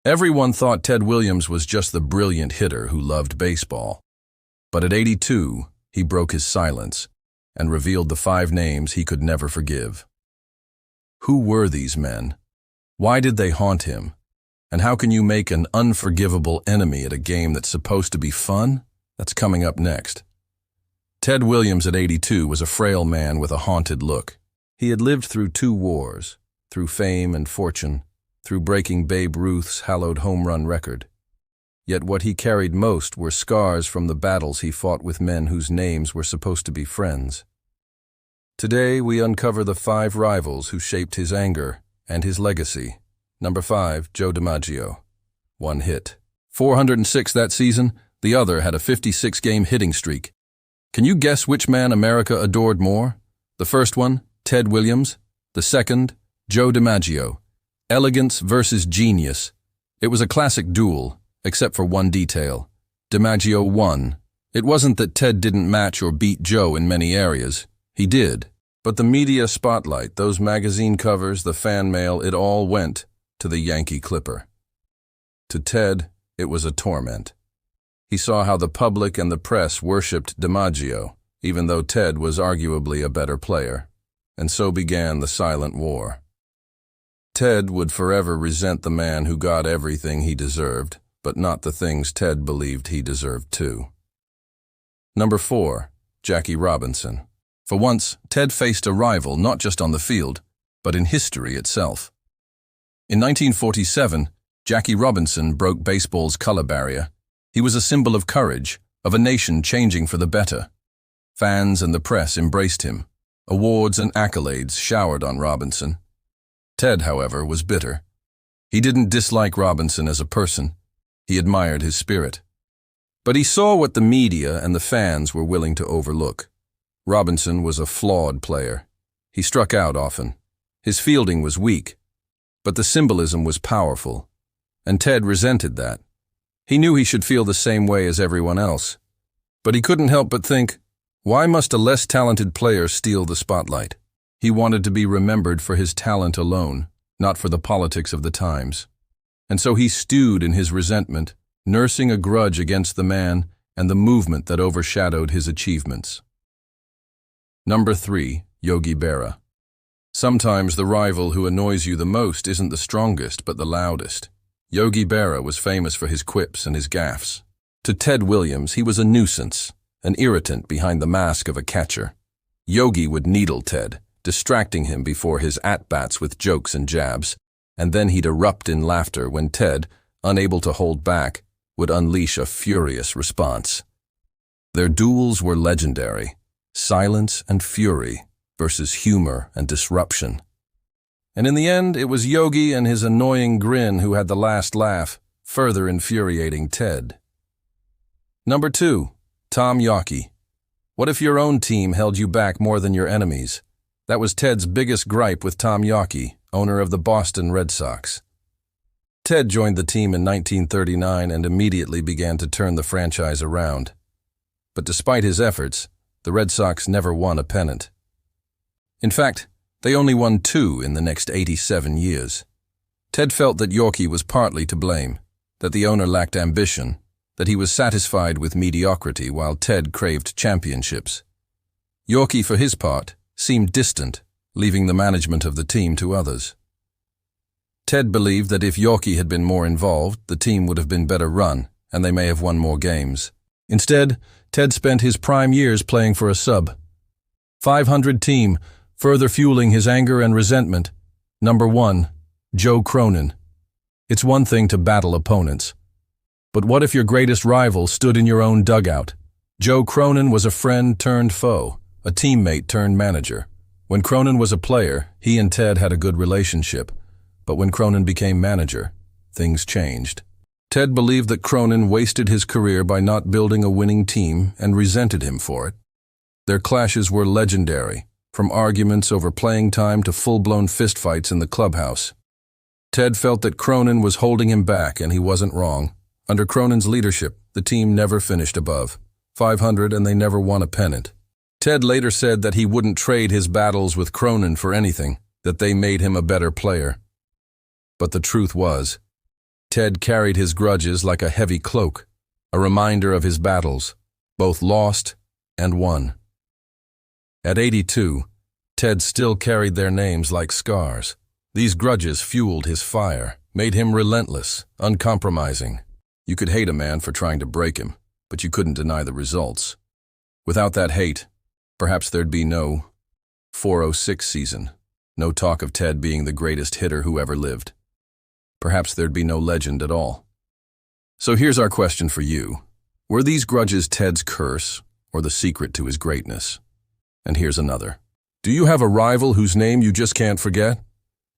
Everyone thought Ted Williams was just the brilliant hitter who loved baseball. But at 82, he broke his silence and revealed the 5 names he could never forgive. Who were these men? Why did they haunt him? And how can you make an unforgivable enemy at a game that's supposed to be fun? That's coming up next. Ted Williams at 82 was a frail man with a haunted look. He had lived through 2 wars, through fame and fortune, through breaking Babe Ruth's hallowed home run record. Yet what he carried most were scars from the battles he fought with men whose names were supposed to be friends. Today we uncover the 5 rivals who shaped his anger and his legacy. Number 5, Joe DiMaggio. 1 hit. 406 that season, the other had a 56-game hitting streak. Can you guess which man America adored more? The first one, Ted Williams. The second, Joe DiMaggio. Elegance versus genius. It was a classic duel, except for one detail. DiMaggio won. It wasn't that Ted didn't match or beat Joe in many areas. He did. But the media spotlight, those magazine covers, the fan mail, it all went to the Yankee Clipper. To Ted, it was a torment. He saw how the public and the press worshipped DiMaggio, even though Ted was arguably a better player. And so began the silent war. Ted would forever resent the man who got everything he deserved, but not the things Ted believed he deserved too. Number 4, Jackie Robinson. For once, Ted faced a rival not just on the field, but in history itself. In 1947, Jackie Robinson broke baseball's color barrier. He was a symbol of courage, of a nation changing for the better. Fans and the press embraced him. Awards and accolades showered on Robinson. Ted, however, was bitter. He didn't dislike Robinson as a person. He admired his spirit. But he saw what the media and the fans were willing to overlook. Robinson was a flawed player. He struck out often. His fielding was weak. But the symbolism was powerful. And Ted resented that. He knew he should feel the same way as everyone else. But he couldn't help but think, why must a less talented player steal the spotlight? He wanted to be remembered for his talent alone, not for the politics of the times. And so he stewed in his resentment, nursing a grudge against the man and the movement that overshadowed his achievements. Number 3, Yogi Berra. Sometimes the rival who annoys you the most isn't the strongest but the loudest. Yogi Berra was famous for his quips and his gaffes. To Ted Williams, he was a nuisance, an irritant behind the mask of a catcher. Yogi would needle Ted, distracting him before his at-bats with jokes and jabs, and then he'd erupt in laughter when Ted, unable to hold back, would unleash a furious response. Their duels were legendary, silence and fury versus humor and disruption. And in the end, it was Yogi and his annoying grin who had the last laugh, further infuriating Ted. Number 2, Tom Yawkey. What if your own team held you back more than your enemies? That was Ted's biggest gripe with Tom Yawkey, owner of the Boston Red Sox. Ted joined the team in 1939 and immediately began to turn the franchise around. But despite his efforts, the Red Sox never won a pennant. In fact, they only won 2 in the next 87 years. Ted felt that Yawkey was partly to blame, that the owner lacked ambition, that he was satisfied with mediocrity while Ted craved championships. Yawkey, for his part, seemed distant, leaving the management of the team to others. Ted believed that if Yawkey had been more involved, the team would have been better run, and they may have won more games. Instead, Ted spent his prime years playing for a sub. 500 team, further fueling his anger and resentment. Number 1, Joe Cronin. It's one thing to battle opponents. But what if your greatest rival stood in your own dugout? Joe Cronin was a friend turned foe, a teammate turned manager. When Cronin was a player, he and Ted had a good relationship. But when Cronin became manager, things changed. Ted believed that Cronin wasted his career by not building a winning team and resented him for it. Their clashes were legendary, from arguments over playing time to full-blown fistfights in the clubhouse. Ted felt that Cronin was holding him back, and he wasn't wrong. Under Cronin's leadership, the team never finished above 500 and they never won a pennant. Ted later said that he wouldn't trade his battles with Cronin for anything, that they made him a better player. But the truth was, Ted carried his grudges like a heavy cloak, a reminder of his battles, both lost and won. At 82, Ted still carried their names like scars. These grudges fueled his fire, made him relentless, uncompromising. You could hate a man for trying to break him, but you couldn't deny the results. Without that hate, perhaps there'd be no 406 season, no talk of Ted being the greatest hitter who ever lived. Perhaps there'd be no legend at all. So here's our question for you. Were these grudges Ted's curse or the secret to his greatness? And here's another. Do you have a rival whose name you just can't forget?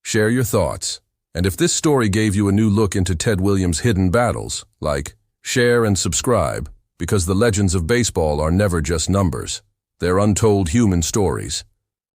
Share your thoughts. And if this story gave you a new look into Ted Williams' hidden battles, like, share and subscribe, because the legends of baseball are never just numbers. They're untold human stories.